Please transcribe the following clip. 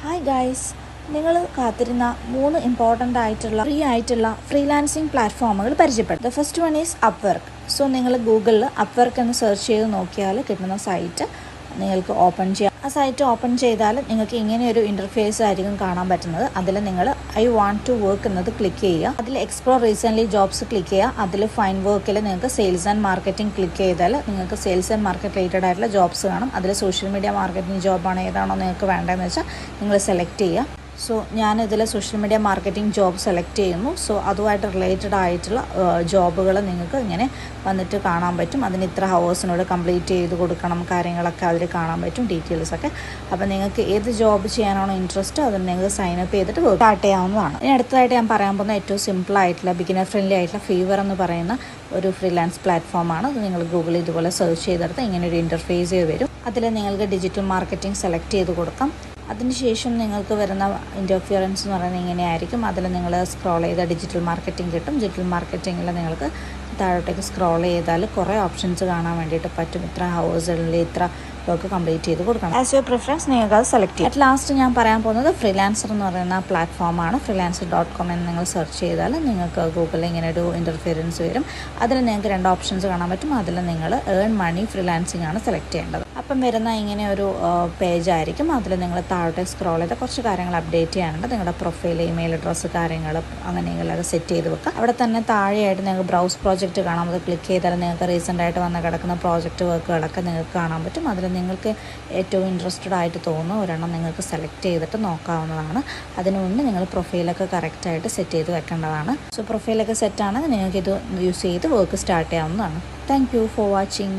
Hi guys, നിങ്ങൾ കാത്തിരുന്ന 3 important ആയിട്ടുള്ള ഫ്രീലാൻസിങ് പ്ലാറ്റ്ഫോമുകൾ പരിചയപ്പെടും. The first one is Upwork. So നിങ്ങൾ ഗൂഗിളിൽ അപ്വർക്ക് എന്ന് സെർച്ച് ചെയ്ത് നോക്കിയാൽ കിട്ടുന്ന സൈറ്റ് നിങ്ങൾക്ക് ഓപ്പൺ ചെയ്യാം. ആ സൈറ്റ് ഓപ്പൺ ചെയ്താൽ നിങ്ങൾക്ക് ഇങ്ങനെയൊരു ഇൻ്റർഫേസ് ആയിരിക്കും കാണാൻ പറ്റുന്നത്. അതിൽ നിങ്ങൾ ഐ വാണ്ട് ടു വർക്ക് എന്നത് ക്ലിക്ക് ചെയ്യുക. അതിൽ എക്സ്പ്ലോർ റീസെൻ്റ്ലി ജോബ്സ് ക്ലിക്ക് ചെയ്യുക. അതിൽ ഫൈൻ വർക്കിൽ നിങ്ങൾക്ക് സെയിൽസ് ആൻഡ് മാർക്കറ്റിംഗ് ക്ലിക്ക് ചെയ്താൽ നിങ്ങൾക്ക് സെയിൽസ് ആൻഡ് മാർക്കറ്റ് റിലേറ്റഡ് ആയിട്ടുള്ള ജോബ്സ് കാണും. അതിൽ സോഷ്യൽ മീഡിയ മാർക്കറ്റിംഗ് ജോബാണ് ഏതാണോ നിങ്ങൾക്ക് വേണ്ടതെന്ന് വെച്ചാൽ നിങ്ങൾ സെലക്ട് ചെയ്യുക. സോ ഞാനിതിൽ social media marketing job select ചെയ്യുന്നു. സോ അതുമായിട്ട് റിലേറ്റഡ് ആയിട്ടുള്ള ജോബുകൾ നിങ്ങൾക്ക് ഇങ്ങനെ വന്നിട്ട് കാണാൻ പറ്റും. അതിന് ഇത്ര ഹവേഴ്സിനോട് കംപ്ലീറ്റ് ചെയ്ത് കൊടുക്കണം, കാര്യങ്ങളൊക്കെ അതിൽ കാണാൻ പറ്റും, ഡീറ്റെയിൽസൊക്കെ. അപ്പോൾ നിങ്ങൾക്ക് ഏത് ജോബ് ചെയ്യാനാണോ ഇൻട്രസ്റ്റ് അത് നിങ്ങൾക്ക് സൈനപ്പ് ചെയ്തിട്ട് സ്റ്റാർട്ട് ചെയ്യാവുന്നതാണ്. ഇനി അടുത്തതായിട്ട് ഞാൻ പറയാൻ പോകുന്ന ഏറ്റവും സിമ്പിളായിട്ടുള്ള ബിഗിനർ ഫ്രണ്ട്ലി ആയിട്ടുള്ള ഫീവർ എന്ന് പറയുന്ന ഒരു ഫ്രീലാൻസ് പ്ലാറ്റ്ഫോമാണ്. നിങ്ങൾ ഗൂഗിളിൽ ഇതുപോലെ സെർച്ച് ചെയ്തെടുത്ത് ഇങ്ങനെ ഒരു ഇൻ്റർഫേസ് വരും. അതിൽ നിങ്ങൾക്ക് ഡിജിറ്റൽ മാർക്കറ്റിംഗ് സെലക്ട് ചെയ്ത് കൊടുക്കാം. അതിനുശേഷം നിങ്ങൾക്ക് വരുന്ന ഇൻ്റർഫിയറൻസ് എന്ന് പറയുന്നത് ഇങ്ങനെയായിരിക്കും. അതിൽ നിങ്ങൾ സ്ക്രോൾ ചെയ്താൽ ഡിജിറ്റൽ മാർക്കറ്റിംഗ് കിട്ടും. ഡിജിറ്റൽ മാർക്കറ്റിങ്ങിൽ നിങ്ങൾക്ക് താഴോട്ടേക്ക് സ്ക്രോൾ ചെയ്താൽ കുറേ ഓപ്ഷൻസ് കാണാൻ വേണ്ടിയിട്ട് പറ്റും. ഇത്ര ഹവേഴ്സിൽ ഇത്ര വർക്ക് കംപ്ലീറ്റ് ചെയ്ത് കൊടുക്കണം. ആസ് യുവർ പ്രിഫറൻസ് നിങ്ങൾക്ക് അത് സെലക്ട് ചെയ്യാം. അറ്റ് ലാസ്റ്റ് ഞാൻ പറയാൻ പോകുന്നത് ഫ്രീലാൻസർ എന്ന് പറയുന്ന പ്ലാറ്റ്ഫോമാണ്. freelancer.com എന്ന് നിങ്ങൾ സെർച്ച് ചെയ്താൽ നിങ്ങൾക്ക് ഗൂഗിളിൽ ഇങ്ങനെ ഒരു ഇൻ്റർഫിയറൻസ് വരും. അതിൽ നിങ്ങൾക്ക് 2 ഓപ്ഷൻസ് കാണാൻ പറ്റും. അതിൽ നിങ്ങൾ ഏൺ മണി ഫ്രീലാൻസിങ് ആണ് സെലക്ട് ചെയ്യേണ്ടത്. അപ്പം വരുന്ന ഇങ്ങനെ ഒരു പേജ് ആയിരിക്കും. അതിൽ നിങ്ങൾ താഴോട്ട് സ്ക്രോൾ ചെയ്താൽ കുറച്ച് കാര്യങ്ങൾ അപ്ഡേറ്റ് ചെയ്യാനുണ്ട്. നിങ്ങളുടെ പ്രൊഫൈൽ, ഇമെയിൽ അഡ്രസ്സ്, കാര്യങ്ങൾ അങ്ങനെയെല്ലാം സെറ്റ് ചെയ്ത് വെക്കുക. അവിടെ തന്നെ താഴെയായിട്ട് നിങ്ങൾക്ക് ബ്രൗസ് പ്രോജക്റ്റ് കാണാം. അത് ക്ലിക്ക് ചെയ്താൽ നിങ്ങൾക്ക് റീസെൻ്റ് ആയിട്ട് വന്ന് കിടക്കുന്ന പ്രോജക്റ്റ് വർക്കുകളൊക്കെ നിങ്ങൾക്ക് കാണാൻ പറ്റും. അതിൽ നിങ്ങൾക്ക് ഏറ്റവും ഇൻട്രസ്റ്റഡ് ആയിട്ട് തോന്നുന്ന ഒരെണ്ണം നിങ്ങൾക്ക് സെലക്ട് ചെയ്തിട്ട് നോക്കാവുന്നതാണ്. അതിനു മുന്നേ നിങ്ങൾ പ്രൊഫൈലൊക്കെ കറക്റ്റായിട്ട് സെറ്റ് ചെയ്ത് വെക്കേണ്ടതാണ്. സോ പ്രൊഫൈലൊക്കെ സെറ്റാണെങ്കിൽ നിങ്ങൾക്ക് ഇത് യൂസ് ചെയ്ത് വർക്ക് സ്റ്റാർട്ട് ചെയ്യാവുന്നതാണ്. Thank you for watching.